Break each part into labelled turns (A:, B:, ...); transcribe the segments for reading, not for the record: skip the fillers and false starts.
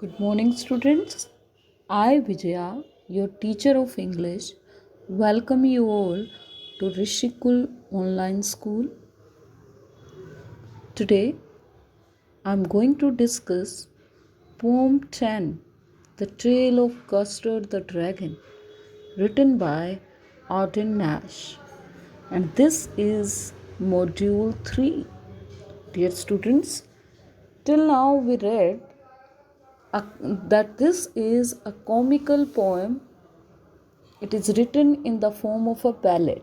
A: Good morning, students. I, Vijaya, your teacher of English, welcome you all to Rishikul Online School. Today, I am going to discuss Poem 10, The Tale of Custard the Dragon, written by Arden Nash. And this is Module 3. Dear students, till now we read that this is a comical poem. It is written in the form of a ballad.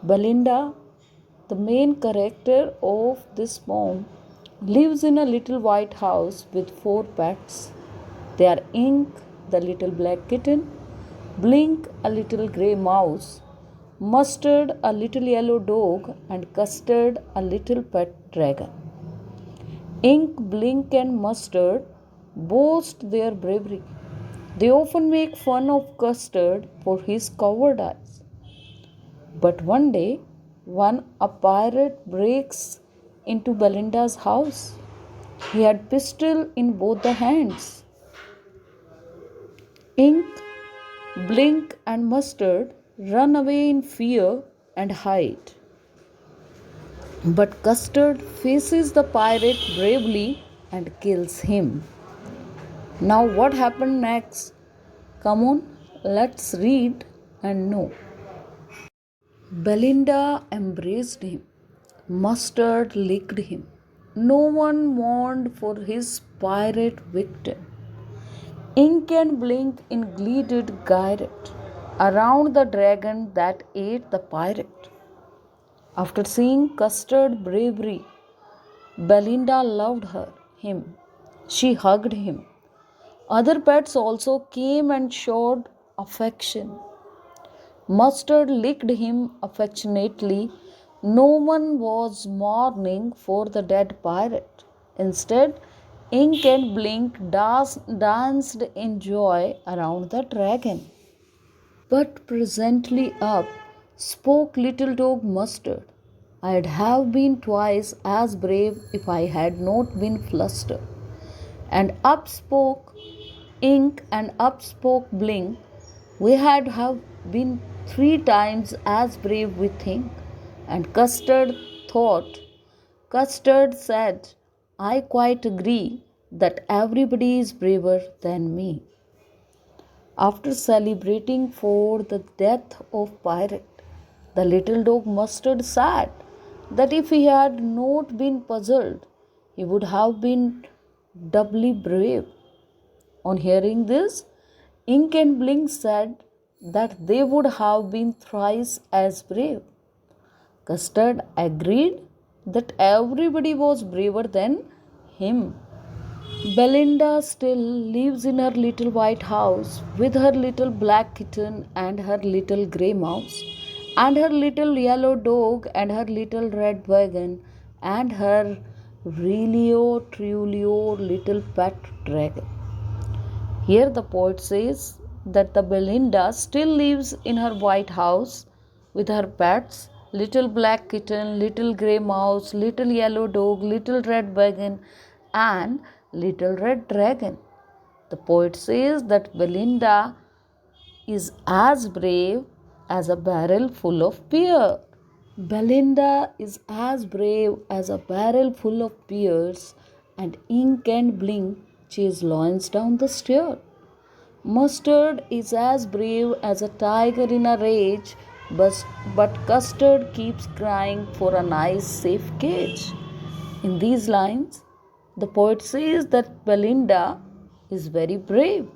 A: Belinda, the main character of this poem, lives in a little white house with 4 pets. They are Ink, the little black kitten, Blink, a little grey mouse, Mustard, a little yellow dog, and Custard, a little pet dragon. Ink, Blink, and Mustard boast their bravery. They often make fun of Custard for his cowardice. But one day, when a pirate breaks into Belinda's house, he had pistol in both the hands. Ink, Blink, and Mustard run away in fear and hide. But Custard faces the pirate bravely and kills him. Now, what happened next? Come on, let's read and know. Belinda embraced him. Mustard licked him. No one mourned for his pirate victim. Ink and Blink in glee did gyre around the dragon that ate the pirate. After seeing Custard's bravery, Belinda loved him. She hugged him. Other pets also came and showed affection. Mustard licked him affectionately. No one was mourning for the dead pirate. Instead, Ink and Blink danced in joy around the dragon. But presently up spoke little dog Mustard. I'd have been twice as brave if I had not been flustered. And up spoke Ink and up spoke Blink. We had have been 3 times as brave, we think. And Custard thought. Custard said, I quite agree that everybody is braver than me. After celebrating for the death of pirate, the little dog Mustard said that if he had not been puzzled, he would have been doubly brave. On hearing this, Ink and Blink said that they would have been thrice as brave. Custard agreed that everybody was braver than him. Belinda still lives in her little white house with her little black kitten and her little grey mouse, and her little yellow dog and her little red wagon and her Relio Trulio little pet dragon. Here the poet says that the Belinda still lives in her white house with her pets, little black kitten, little grey mouse, little yellow dog, little red wagon, and little red dragon. The poet says that Belinda is as brave as a barrel full of beer. Belinda is as brave as a barrel full of beers, and Ink and Blink chase lions down the stair. Mustard is as brave as a tiger in a rage, but Custard keeps crying for a nice, safe cage. In these lines, the poet says that Belinda is very brave,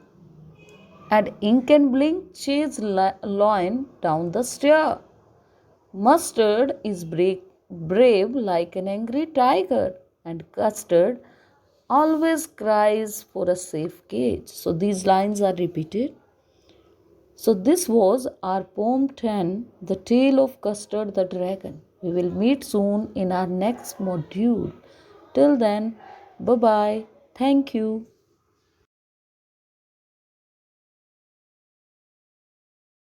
A: and Ink and Blink chase lion down the stair. Mustard is brave like an angry tiger, and Custard always cries for a safe cage. So these lines are repeated. So this was our poem 10, The Tale of Custard the Dragon. We will meet soon in our next module. Till then, bye bye. Thank you.